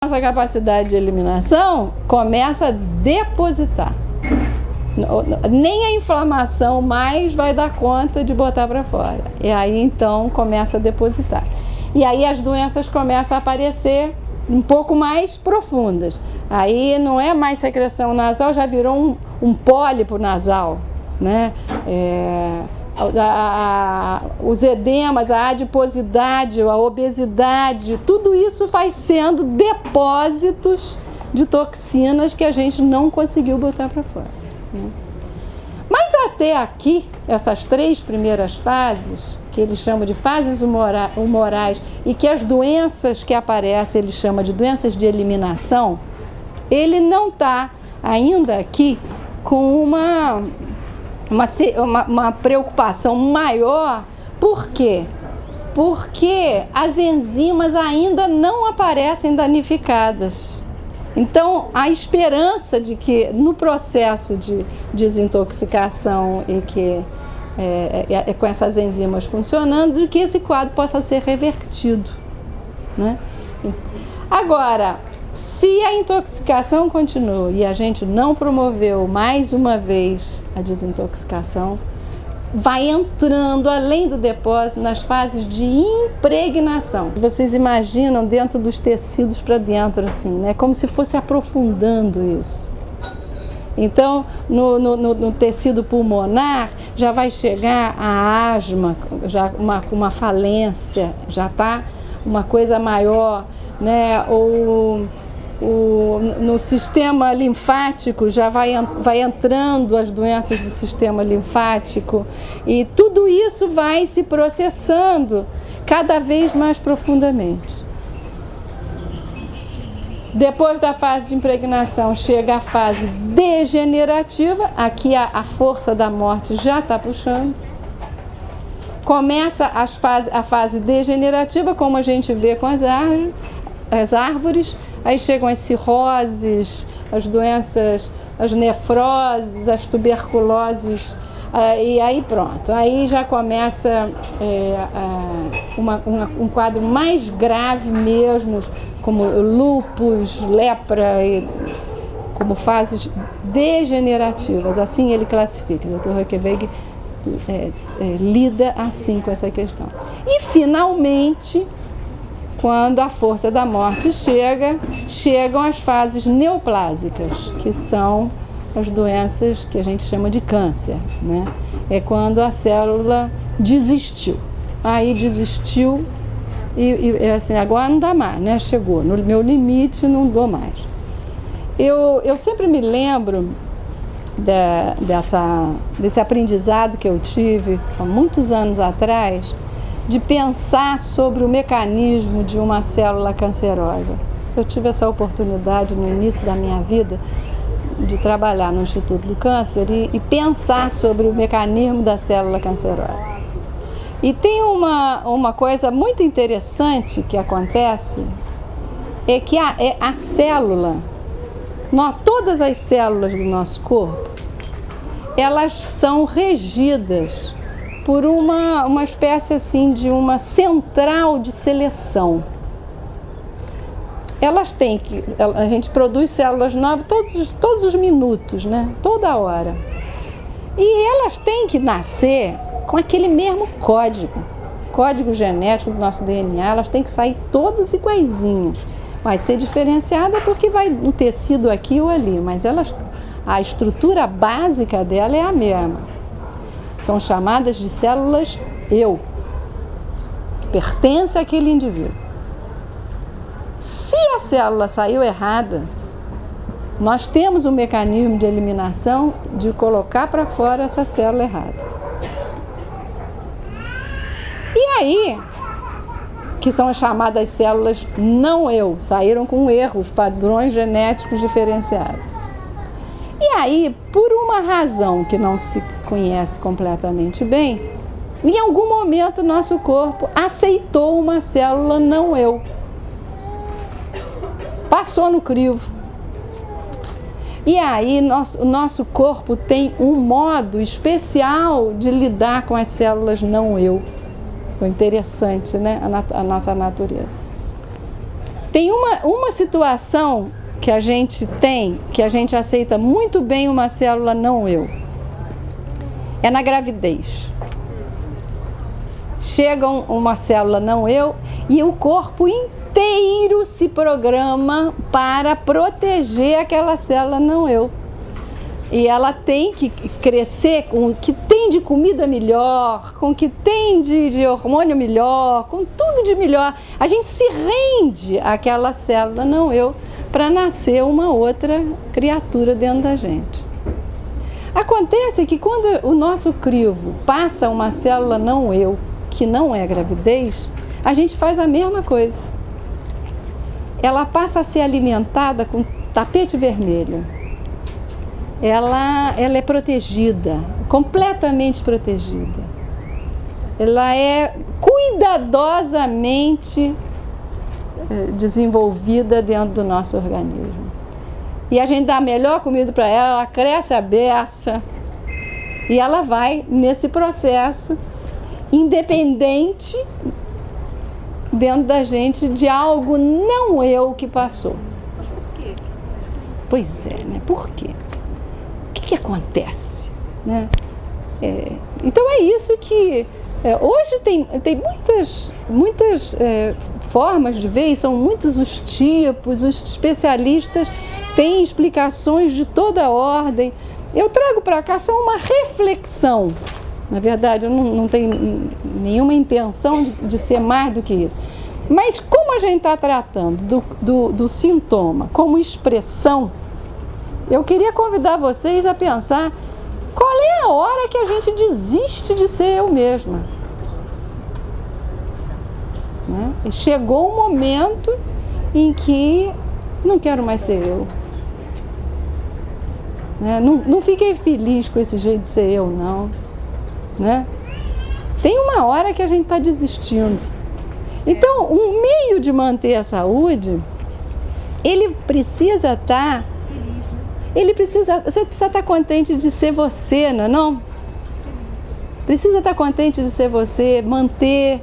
Nossa capacidade de eliminação começa a depositar. Nem a inflamação mais vai dar conta de botar para fora. E aí então começa a depositar. E aí as doenças começam a aparecer um pouco mais profundas. Aí não é mais secreção nasal, já virou um pólipo nasal, né? Os edemas, a adiposidade, a obesidade, tudo isso vai sendo depósitos de toxinas que a gente não conseguiu botar para fora, né? Mas até aqui, essas 3 primeiras fases, que ele chama de fases humorais, e que as doenças que aparecem ele chama de doenças de eliminação, ele não está ainda aqui com uma preocupação maior. Por quê? Porque as enzimas ainda não aparecem danificadas. Então, a esperança de que no processo de desintoxicação e que com essas enzimas funcionando, de que esse quadro possa ser revertido, né? Agora, se a intoxicação continua e a gente não promoveu mais uma vez a desintoxicação, vai entrando além do depósito nas fases de impregnação. Vocês imaginam dentro dos tecidos para dentro, assim, né? Como se fosse aprofundando isso. Então, no tecido pulmonar já vai chegar a asma, já uma falência, já está uma coisa maior, né? Ou no sistema linfático já vai entrando as doenças do sistema linfático, e tudo isso vai se processando cada vez mais profundamente. Depois da fase de impregnação chega a fase degenerativa, aqui a força da morte já está puxando. Começa a fase degenerativa, como a gente vê com as árvores, aí chegam as cirroses, as doenças, as nefroses, as tuberculoses, e aí pronto, aí já começa um quadro mais grave mesmo, como lúpus, lepra, como fases degenerativas, assim ele classifica. O Dr. Huckeweg lida assim com essa questão. E finalmente, quando a força da morte chegam as fases neoplásicas, que são as doenças que a gente chama de câncer, né? É quando a célula desistiu. Aí desistiu e assim, agora não dá mais, né? Chegou no meu limite, não dou mais. Eu sempre me lembro desse aprendizado que eu tive há muitos anos atrás, de pensar sobre o mecanismo de uma célula cancerosa. Eu tive essa oportunidade no início da minha vida de trabalhar no Instituto do Câncer e pensar sobre o mecanismo da célula cancerosa. E tem uma coisa muito interessante que acontece, é que a célula, todas as células do nosso corpo, elas são regidas por uma espécie assim de uma central de seleção. A gente produz células novas todos os minutos, né? Toda hora. E elas têm que nascer com aquele mesmo código genético do nosso DNA, elas têm que sair todas iguaizinhas. Vai ser diferenciada porque vai no tecido aqui ou ali, mas a estrutura básica dela é a mesma. São chamadas de células eu, que pertencem àquele indivíduo. Se a célula saiu errada, nós temos um mecanismo de eliminação de colocar para fora essa célula errada. E aí, que são as chamadas células não eu, saíram com erros, padrões genéticos diferenciados. E aí, por uma razão que não se conhece completamente bem, em algum momento nosso corpo aceitou uma célula não eu. Passou no crivo. E aí o nosso corpo tem um modo especial de lidar com as células não eu. Interessante, né? A nossa natureza. Tem uma situação que a gente tem, que a gente aceita muito bem uma célula não eu. É na gravidez. Chega uma célula não eu e o corpo inteiro se programa para proteger aquela célula não eu. E ela tem que crescer com o que tem de comida melhor, com o que tem de hormônio melhor, com tudo de melhor. A gente se rende àquela célula não eu para nascer uma outra criatura dentro da gente. Acontece que quando o nosso crivo passa uma célula não eu, que não é gravidez, a gente faz a mesma coisa. Ela passa a ser alimentada com tapete vermelho. Ela é protegida, completamente protegida. Ela é cuidadosamente desenvolvida dentro do nosso organismo. E a gente dá a melhor comida para ela, ela cresce a beça e ela vai nesse processo independente dentro da gente de algo não eu que passou. Mas por quê? Pois é, né? Por quê? O que acontece, né? Então é isso que hoje tem muitas formas de ver, e são muitos os tipos, os especialistas têm explicações de toda ordem. Eu trago para cá só uma reflexão. Na verdade, eu não tenho nenhuma intenção de ser mais do que isso. Mas como a gente está tratando do sintoma como expressão, eu queria convidar vocês a pensar qual é a hora que a gente desiste de ser eu mesma. Né? E chegou um momento em que não quero mais ser eu. Né? Não fiquei feliz com esse jeito de ser eu, não. Né? Tem uma hora que a gente está desistindo. Então, um meio de manter a saúde, ele precisa estar... Você precisa estar contente de ser você, não? Precisa estar contente de ser você, manter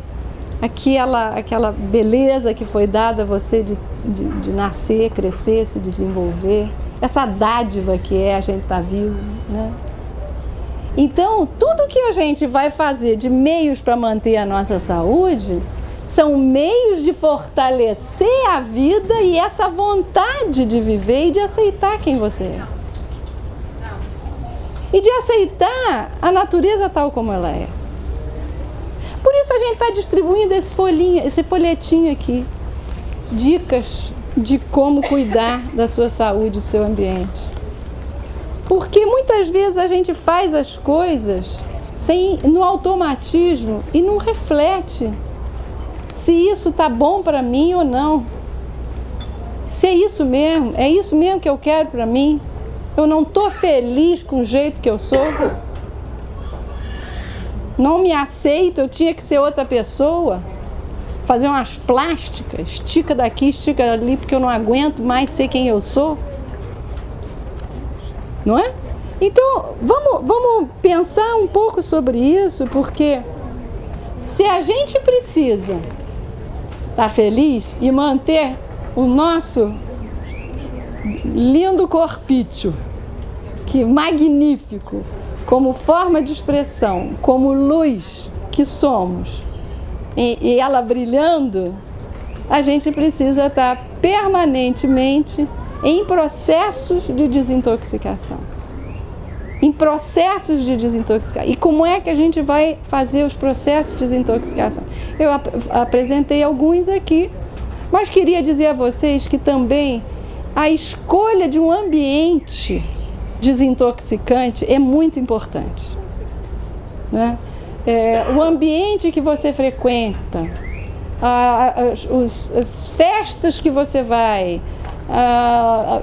aquela beleza que foi dada a você de nascer, crescer, se desenvolver. Essa dádiva que é a gente estar vivo, né? Então, tudo que a gente vai fazer de meios para manter a nossa saúde são meios de fortalecer a vida e essa vontade de viver e de aceitar quem você é. E de aceitar a natureza tal como ela é. Por isso a gente está distribuindo esse folhetinho aqui. Dicas de como cuidar da sua saúde, do seu ambiente. Porque muitas vezes a gente faz as coisas no automatismo e não reflete se isso está bom para mim ou não. Se é isso mesmo que eu quero para mim. Eu não estou feliz com o jeito que eu sou. Não me aceito, eu tinha que ser outra pessoa. Fazer umas plásticas, estica daqui, estica ali, porque eu não aguento mais ser quem eu sou. Não é? Então, vamos pensar um pouco sobre isso, porque se a gente precisa estar feliz e manter o nosso lindo corpício, que magnífico, como forma de expressão, como luz que somos, e ela brilhando, a gente precisa estar permanentemente em processos de desintoxicação. Em processos de desintoxicação. E como é que a gente vai fazer os processos de desintoxicação? Eu apresentei alguns aqui, mas queria dizer a vocês que também a escolha de um ambiente desintoxicante é muito importante. Né? O ambiente que você frequenta, as festas que você vai,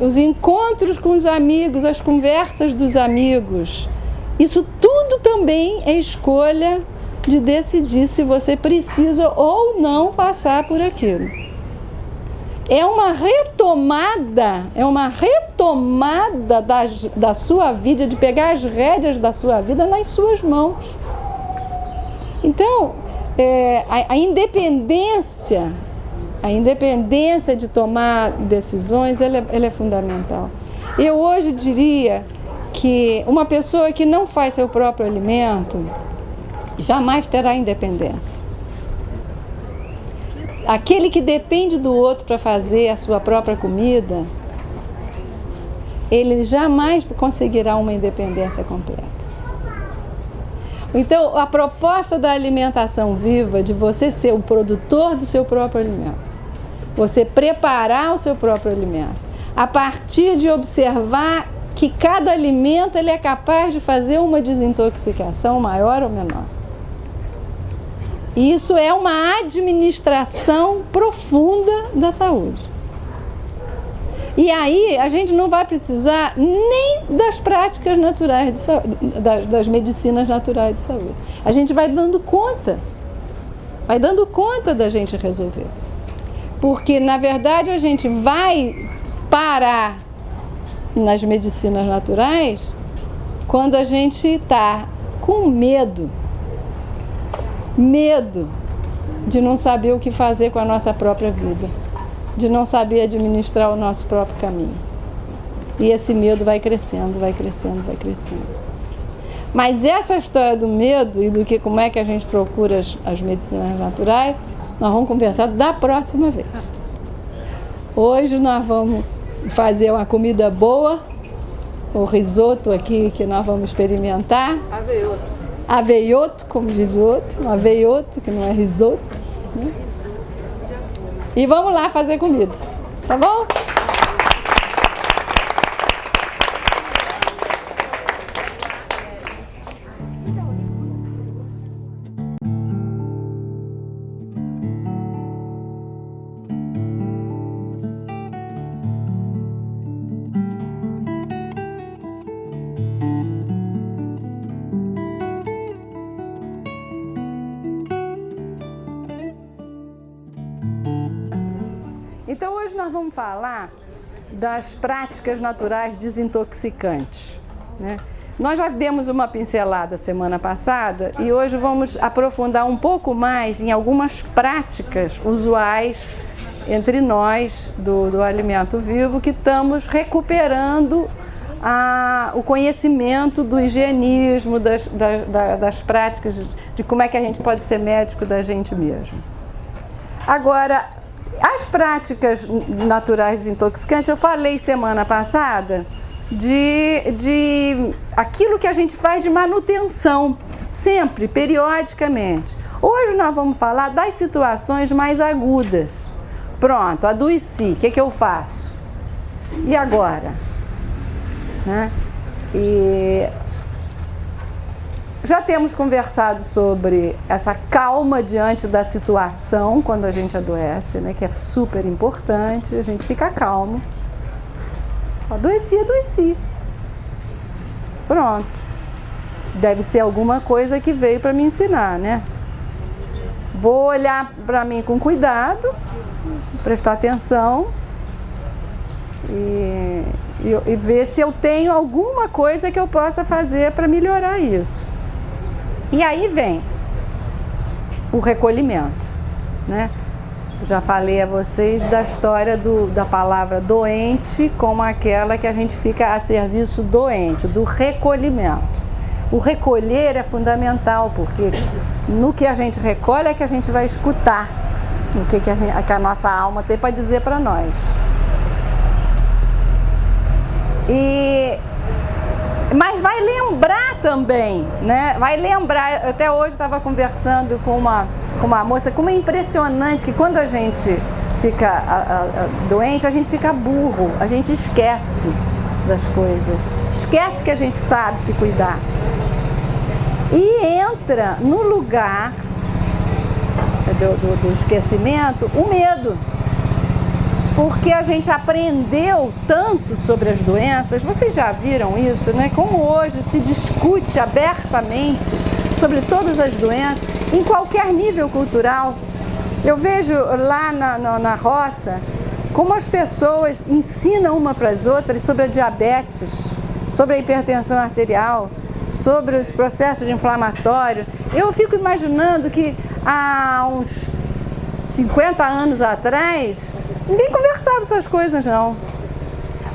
os encontros com os amigos, as conversas dos amigos, isso tudo também é escolha de decidir se você precisa ou não passar por aquilo. É uma retomada da sua vida, de pegar as rédeas da sua vida nas suas mãos. Então, a independência A independência de tomar decisões, ela é fundamental. Eu hoje diria que uma pessoa que não faz seu próprio alimento jamais terá independência. Aquele que depende do outro para fazer a sua própria comida, ele jamais conseguirá uma independência completa. Então, a proposta da alimentação viva, de você ser o produtor do seu próprio alimento, você preparar o seu próprio alimento, a partir de observar que cada alimento ele é capaz de fazer uma desintoxicação maior ou menor. E isso é uma administração profunda da saúde. E aí a gente não vai precisar nem das práticas naturais de saúde, das medicinas naturais de saúde. A gente vai dando conta da gente resolver. Porque, na verdade, a gente vai parar nas medicinas naturais quando a gente está com medo de não saber o que fazer com a nossa própria vida, de não saber administrar o nosso próprio caminho. E esse medo vai crescendo, vai crescendo, vai crescendo. Mas essa história do medo e do que como é que a gente procura as medicinas naturais, nós vamos conversar da próxima vez. Hoje nós vamos fazer uma comida boa, o risoto aqui que nós vamos experimentar. Aveioto, como diz o outro, um aveioto, que não é risoto, né? E vamos lá fazer comida, tá bom? Então hoje nós vamos falar das práticas naturais desintoxicantes, né? Nós já demos uma pincelada semana passada e hoje vamos aprofundar um pouco mais em algumas práticas usuais entre nós do alimento vivo, que estamos recuperando o conhecimento do higienismo, das práticas, de como é que a gente pode ser médico da gente mesmo. Agora, as práticas naturais desintoxicantes, eu falei semana passada de aquilo que a gente faz de manutenção, sempre, periodicamente. Hoje nós vamos falar das situações mais agudas. Pronto, adoeci, o que eu faço? E agora? Né? E já temos conversado sobre essa calma diante da situação quando a gente adoece, né? Que é super importante, a gente fica calmo. Adoeci. Pronto. Deve ser alguma coisa que veio para me ensinar, né? Vou olhar para mim com cuidado, prestar atenção e ver se eu tenho alguma coisa que eu possa fazer para melhorar isso. E aí vem o recolhimento, né? Já falei a vocês da história da palavra doente como aquela que a gente fica a serviço doente, do recolhimento. O recolher é fundamental, porque no que a gente recolhe é que a gente vai escutar o que a nossa alma tem para dizer para nós. Mas vai lembrar também, né? Vai lembrar, até hoje estava conversando com uma moça, como é impressionante que quando a gente fica doente, a gente fica burro, a gente esquece das coisas, esquece que a gente sabe se cuidar. E entra no lugar do esquecimento o medo. Porque a gente aprendeu tanto sobre as doenças, vocês já viram isso, né? Como hoje se discute abertamente sobre todas as doenças, em qualquer nível cultural. Eu vejo lá na roça, como as pessoas ensinam uma para as outras sobre a diabetes, sobre a hipertensão arterial, sobre os processos inflamatórios. Eu fico imaginando que há uns 50 anos atrás, ninguém conversava essas coisas, não.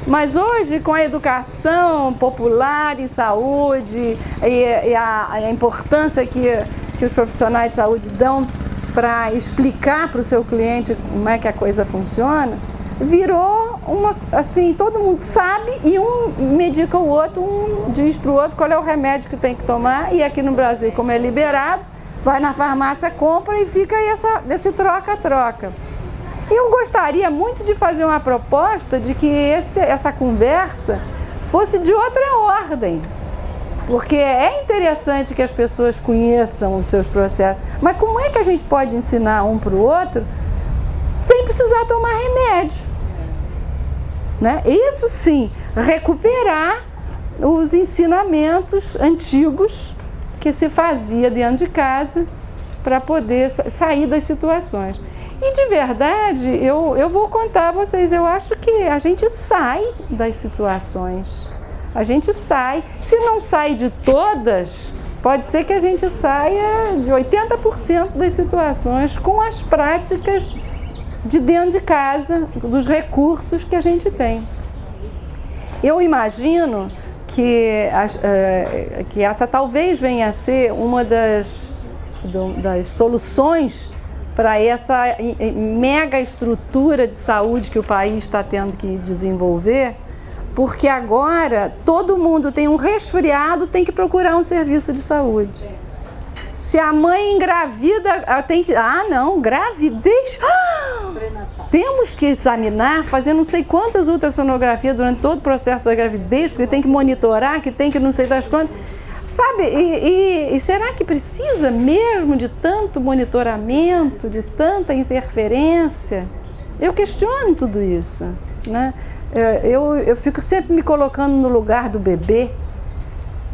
Mas hoje, com a educação popular em saúde e a importância que os profissionais de saúde dão para explicar para o seu cliente como é que a coisa funciona, virou uma, assim, todo mundo sabe e um medica o outro, um diz para o outro qual é o remédio que tem que tomar, e aqui no Brasil, como é liberado, vai na farmácia, compra e fica esse troca-troca. Eu gostaria muito de fazer uma proposta de que essa conversa fosse de outra ordem, porque é interessante que as pessoas conheçam os seus processos, mas como é que a gente pode ensinar um para o outro sem precisar tomar remédio? Né? Isso sim, recuperar os ensinamentos antigos que se fazia dentro de casa para poder sair das situações. E de verdade, eu vou contar a vocês, eu acho que a gente sai das situações. A gente sai, se não sai de todas, pode ser que a gente saia de 80% das situações com as práticas de dentro de casa, dos recursos que a gente tem. Eu imagino que essa talvez venha a ser uma das soluções para essa mega estrutura de saúde que o país está tendo que desenvolver, porque agora todo mundo tem um resfriado, tem que procurar um serviço de saúde. Se a mãe engravida, ela tem que... Ah, não, gravidez... Temos que examinar, fazer não sei quantas ultrassonografias durante todo o processo da gravidez, porque tem que monitorar, que tem que não sei das quantas... Sabe, e será que precisa mesmo de tanto monitoramento, de tanta interferência? Eu questiono tudo isso, né? Eu fico sempre me colocando no lugar do bebê,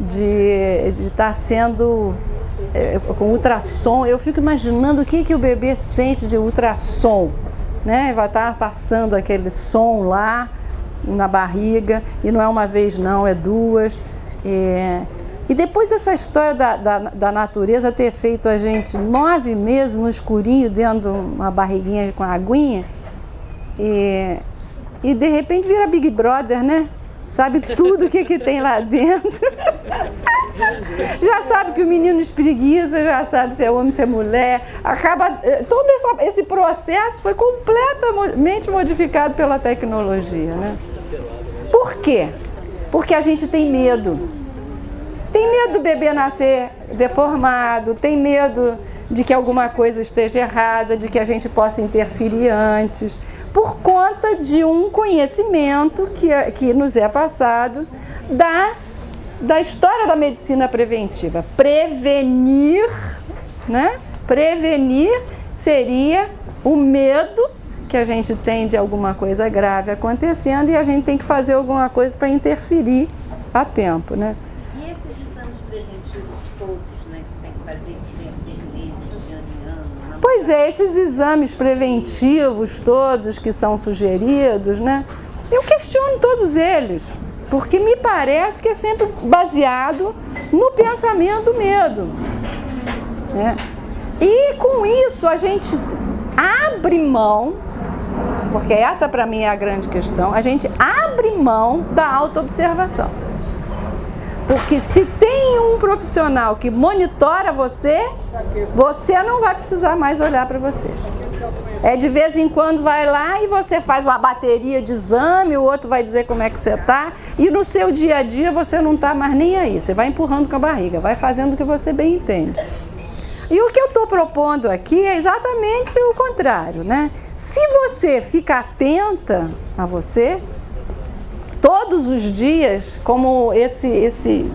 de estar sendo... com ultrassom, eu fico imaginando o que o bebê sente de ultrassom, né? Vai estar passando aquele som lá na barriga, e não é uma vez não, é duas. E depois essa história da natureza ter feito a gente 9 meses no escurinho dentro de uma barriguinha com aguinha, e de repente vira Big Brother, né? Sabe tudo o que tem lá dentro. Já sabe que o menino espreguiça, já sabe se é homem, se é mulher. Todo esse processo foi completamente modificado pela tecnologia, né? Por quê? Porque a gente tem medo. Tem medo do bebê nascer deformado, tem medo de que alguma coisa esteja errada, de que a gente possa interferir antes, por conta de um conhecimento que nos é passado da história da medicina preventiva. Prevenir, né? Prevenir seria o medo que a gente tem de alguma coisa grave acontecendo, e a gente tem que fazer alguma coisa para interferir a tempo, né? E esses exames preventivos todos, né, que você tem que fazer de 6 meses, de ano em ano? Pois é, esses exames preventivos todos que são sugeridos, né? Eu questiono todos eles, porque me parece que é sempre baseado no pensamento do medo, né? E com isso a gente abre mão, porque essa para mim é a grande questão, a gente abre mão da autoobservação. Porque se tem um profissional que monitora você, você não vai precisar mais olhar para você. É de vez em quando vai lá e você faz uma bateria de exame, o outro vai dizer como é que você está, e no seu dia a dia você não está mais nem aí. Você vai empurrando com a barriga, vai fazendo o que você bem entende. E o que eu estou propondo aqui é exatamente o contrário, né? Se você fica atenta a você, todos os dias, como esse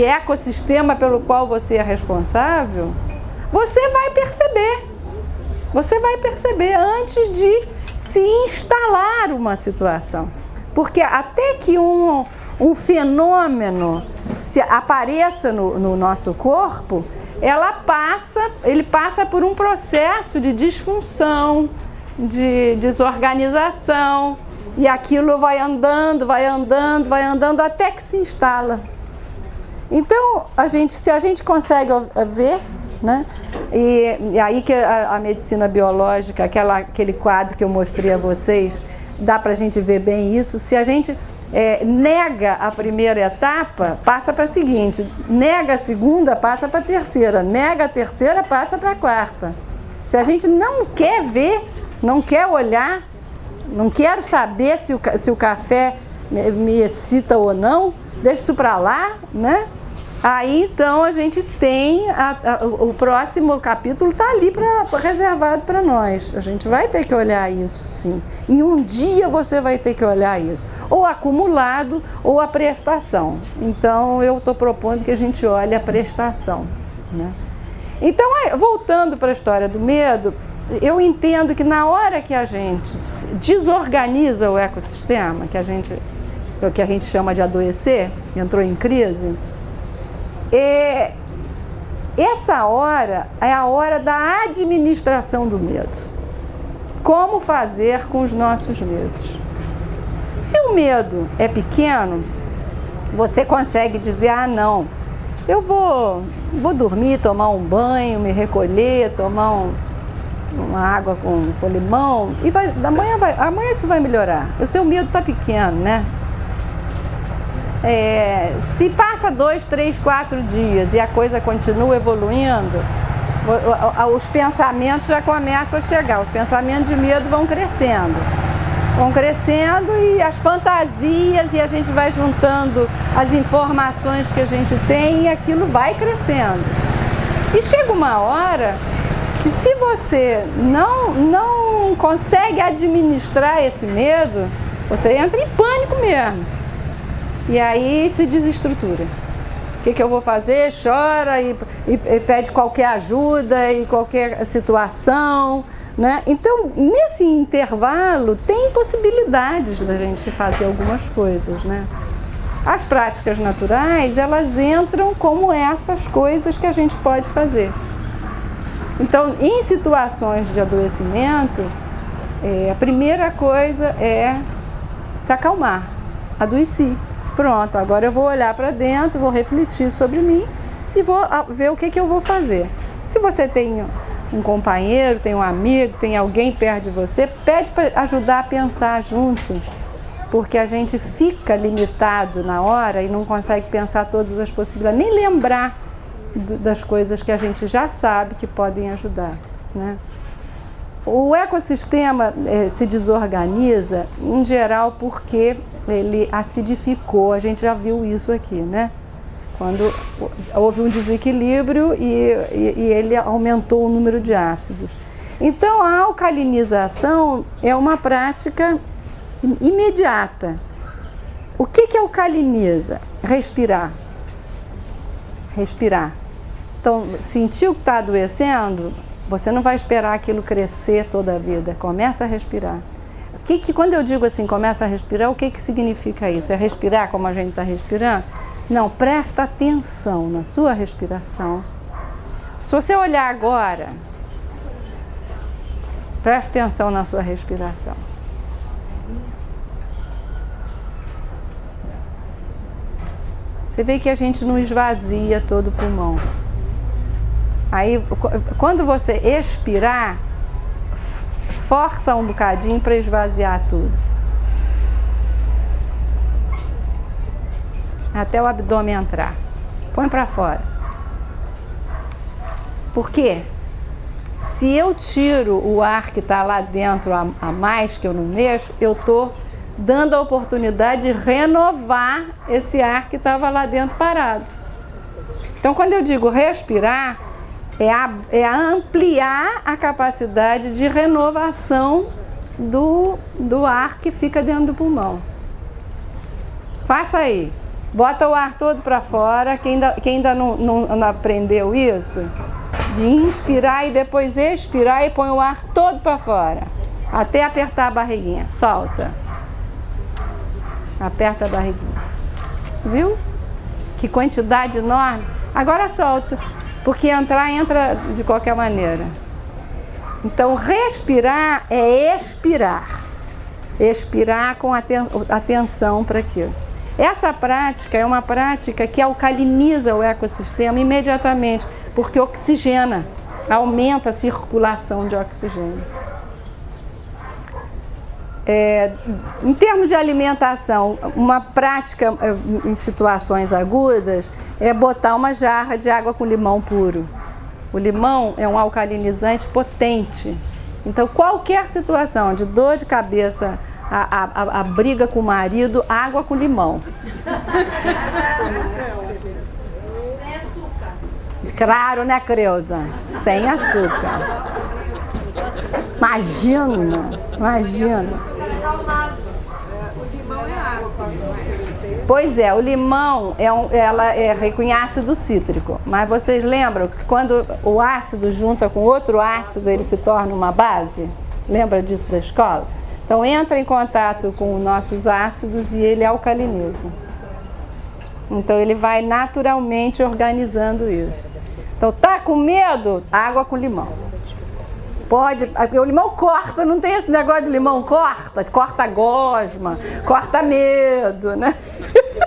ecossistema pelo qual você é responsável, você vai perceber. Você vai perceber antes de se instalar uma situação. Porque até que um fenômeno apareça no nosso corpo, ele passa por um processo de disfunção, de desorganização, e aquilo vai andando até que se instala. Então, se a gente consegue ver, né? E aí que a medicina biológica, aquele quadro que eu mostrei a vocês, dá para a gente ver bem isso. Se a gente nega a primeira etapa, passa para a seguinte, nega a segunda, passa para a terceira, nega a terceira, passa para a quarta. Se a gente não quer ver, não quer olhar, não quero saber se o café me excita ou não, deixa isso para lá, né? Aí então a gente tem, o próximo capítulo está ali reservado para nós. A gente vai ter que olhar isso, sim. Em um dia você vai ter que olhar isso. Ou acumulado ou a prestação. Então eu estou propondo que a gente olhe a prestação, né? Então, voltando para a história do medo, eu entendo que na hora que a gente desorganiza o ecossistema, que a gente chama de adoecer, entrou em crise, essa hora é a hora da administração do medo. Como fazer com os nossos medos? Se o medo é pequeno, você consegue dizer, ah, não, eu vou dormir, tomar um banho, me recolher, tomar uma água com limão, e amanhã isso vai melhorar. O seu medo está pequeno, né? Se passa 2, 3, 4 dias e a coisa continua evoluindo, os pensamentos já começam a chegar, os pensamentos de medo vão crescendo e as fantasias, e a gente vai juntando as informações que a gente tem e aquilo vai crescendo. E chega uma hora que se você não consegue administrar esse medo, você entra em pânico mesmo. E aí se desestrutura. O que eu vou fazer? Chora e pede qualquer ajuda e qualquer situação, né? Então, nesse intervalo, tem possibilidades da gente fazer algumas coisas, né? As práticas naturais, elas entram como essas coisas que a gente pode fazer. Então, em situações de adoecimento, a primeira coisa é se acalmar, adoeci. Pronto, agora eu vou olhar para dentro, vou refletir sobre mim e vou ver o que eu vou fazer. Se você tem um companheiro, tem um amigo, tem alguém perto de você, pede para ajudar a pensar junto, porque a gente fica limitado na hora e não consegue pensar todas as possibilidades, nem lembrar das coisas que a gente já sabe que podem ajudar, né? O ecossistema se desorganiza, em geral, porque ele acidificou. A gente já viu isso aqui, né? Quando houve um desequilíbrio e ele aumentou o número de ácidos. Então, a alcalinização é uma prática imediata. O que alcaliniza? Respirar. Respirar. Então, sentiu que está adoecendo? Você não vai esperar aquilo crescer toda a vida. Começa a respirar. Quando eu digo assim, começa a respirar, o que significa isso? É respirar como a gente está respirando? Não, presta atenção na sua respiração. Se você olhar agora, presta atenção na sua respiração. Você vê que a gente não esvazia todo o pulmão. Aí, quando você expirar, força um bocadinho para esvaziar tudo. Até o abdômen entrar. Põe para fora. Por quê? Se eu tiro o ar que está lá dentro a mais, que eu não mexo, eu estou dando a oportunidade de renovar esse ar que estava lá dentro parado. Então, quando eu digo respirar, é ampliar a capacidade de renovação do ar que fica dentro do pulmão. Faça aí. Bota o ar todo para fora. Quem ainda não aprendeu isso, de inspirar e depois expirar e põe o ar todo para fora. Até apertar a barriguinha. Solta. Aperta a barriguinha. Viu? Que quantidade enorme. Agora solta. Porque entra de qualquer maneira. Então, respirar é expirar. Expirar com atenção para aquilo. Essa prática é uma prática que alcaliniza o ecossistema imediatamente. porque oxigena, aumenta a circulação de oxigênio. Em termos de alimentação, uma prática em situações agudas é botar uma jarra de água com limão puro. O limão é um alcalinizante potente. Então, qualquer situação de dor de cabeça, a briga com o marido, água com limão. Sem açúcar. Claro, né, Creuza? Sem açúcar. Imagina. O limão é ácido. Pois é, o limão ela é rico em ácido cítrico. Mas vocês lembram que quando o ácido junta com outro ácido, ele se torna uma base? Lembra disso da escola? Então entra em contato com os nossos ácidos e ele alcaliniza. Então ele vai naturalmente organizando isso. Então tá com medo? Água com limão. Pode, o limão corta, não tem esse negócio de limão corta a gosma, corta medo, né?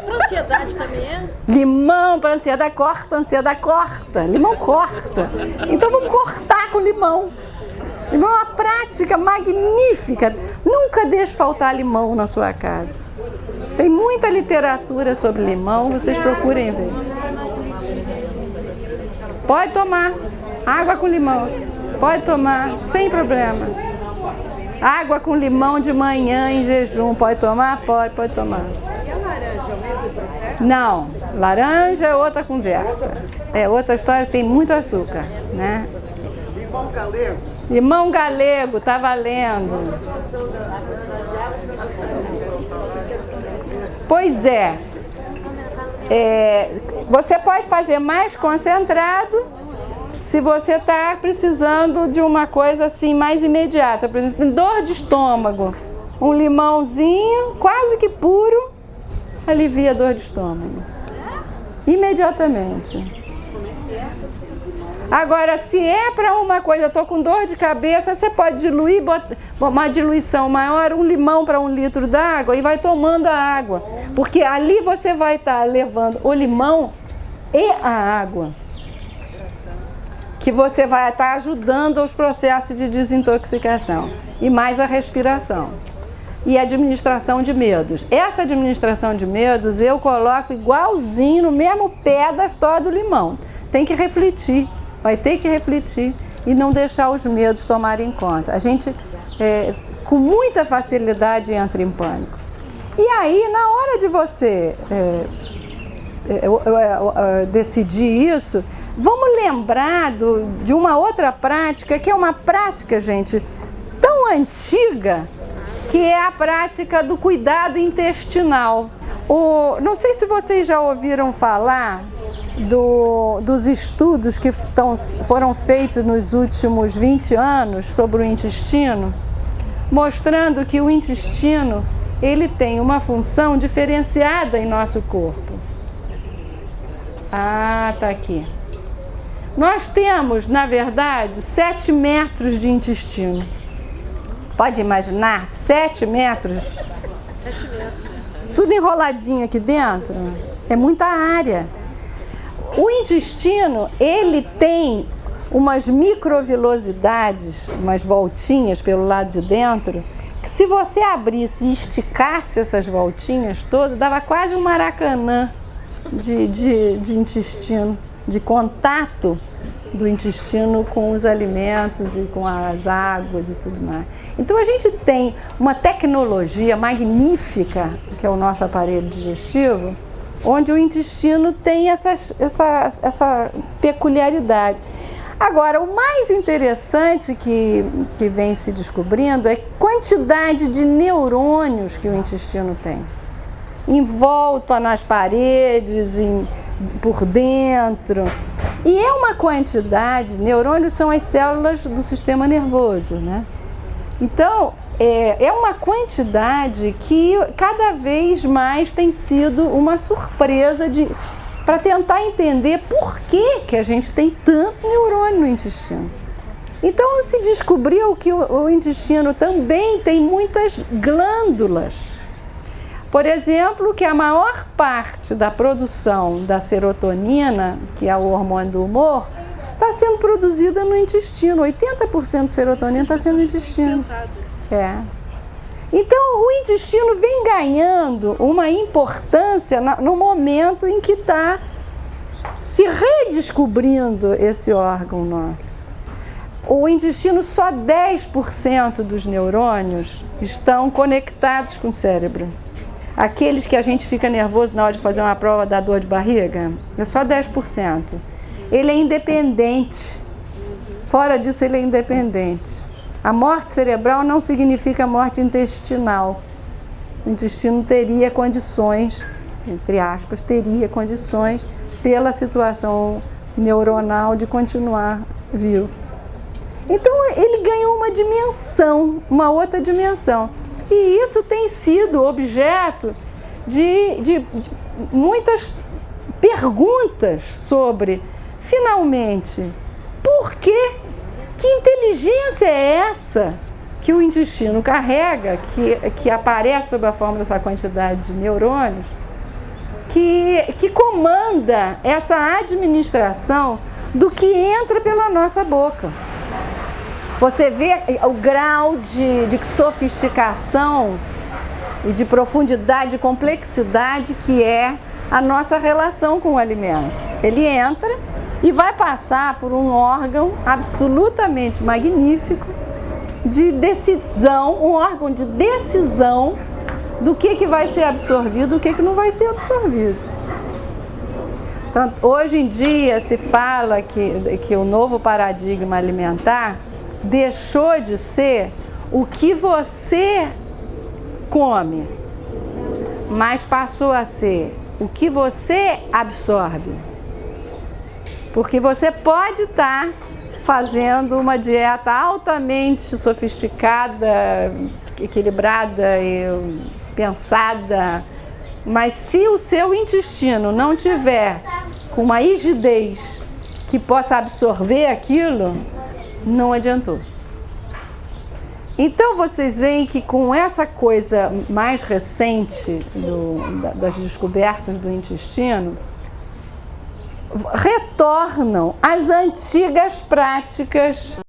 Para ansiedade também é? Limão para ansiedade corta, limão corta. Então vamos cortar com limão. Limão é uma prática magnífica. Nunca deixe faltar limão na sua casa. Tem muita literatura sobre limão, vocês procurem ver. Pode tomar água com limão. Pode tomar, sem problema. Água com limão de manhã em jejum, pode tomar? Pode tomar. E a laranja, é o mesmo processo? Não, laranja é outra conversa. É outra história, tem muito açúcar, né? Limão galego. Limão galego, tá valendo. Pois é. Você pode fazer mais concentrado se você está precisando de uma coisa assim mais imediata. Por exemplo, dor de estômago, um limãozinho quase que puro alivia a dor de estômago imediatamente. Agora, se é para uma coisa, estou com dor de cabeça, você pode diluir, uma diluição maior, um limão para 1 litro d'água e vai tomando a água, porque ali você vai estar levando o limão e a água, que você vai estar ajudando aos processos de desintoxicação e mais a respiração e a administração de medos. Essa administração de medos eu coloco igualzinho no mesmo pé da história do limão. Tem que refletir, vai ter que refletir e não deixar os medos tomarem conta. A gente com muita facilidade entra em pânico. E aí, na hora de você decidir isso, vamos lembrar de uma outra prática, que é uma prática, gente, tão antiga, que é a prática do cuidado intestinal. Não sei se vocês já ouviram falar dos estudos que foram feitos nos últimos 20 anos sobre o intestino, mostrando que o intestino ele tem uma função diferenciada em nosso corpo. Ah, tá aqui. Nós temos, na verdade, 7 metros de intestino. Pode imaginar? 7 metros? 7 metros. Tudo enroladinho aqui dentro. É muita área. O intestino, ele tem umas microvilosidades, umas voltinhas pelo lado de dentro, que se você abrisse e esticasse essas voltinhas todas, dava quase um maracanã de intestino, de contato do intestino com os alimentos e com as águas e tudo mais. Então a gente tem uma tecnologia magnífica, que é o nosso aparelho digestivo, onde o intestino tem essa peculiaridade. Agora, o mais interessante que vem se descobrindo é a quantidade de neurônios que o intestino tem. Em volta, nas paredes, por dentro. E é uma quantidade, neurônios são as células do sistema nervoso, né? Então, é uma quantidade que cada vez mais tem sido uma surpresa para tentar entender por que a gente tem tanto neurônio no intestino. Então, se descobriu que o intestino também tem muitas glândulas. Por exemplo, que a maior parte da produção da serotonina, que é o hormônio do humor, está sendo produzida no intestino. 80% de serotonina está sendo no intestino. É. Então, o intestino vem ganhando uma importância no momento em que está se redescobrindo esse órgão nosso. O intestino, só 10% dos neurônios estão conectados com o cérebro. Aqueles que a gente fica nervoso na hora de fazer uma prova da dor de barriga, é só 10%. Ele é independente. Fora disso, ele é independente. A morte cerebral não significa morte intestinal. O intestino teria condições, entre aspas, teria condições, pela situação neuronal, de continuar vivo. Então, ele ganhou uma dimensão, uma outra dimensão. E isso tem sido objeto de muitas perguntas sobre, finalmente, por que inteligência é essa que o intestino carrega, que aparece sob a forma dessa quantidade de neurônios, que comanda essa administração do que entra pela nossa boca. Você vê o grau de sofisticação e de profundidade, de complexidade que é a nossa relação com o alimento. Ele entra e vai passar por um órgão absolutamente magnífico de decisão, um órgão de decisão do que vai ser absorvido, do que não vai ser absorvido. Então, hoje em dia se fala que o novo paradigma alimentar deixou de ser o que você come, mas passou a ser o que você absorve. Porque você pode estar fazendo uma dieta altamente sofisticada, equilibrada e pensada, mas se o seu intestino não tiver com uma rigidez que possa absorver aquilo, não adiantou. Então vocês veem que com essa coisa mais recente das descobertas do intestino, retornam as antigas práticas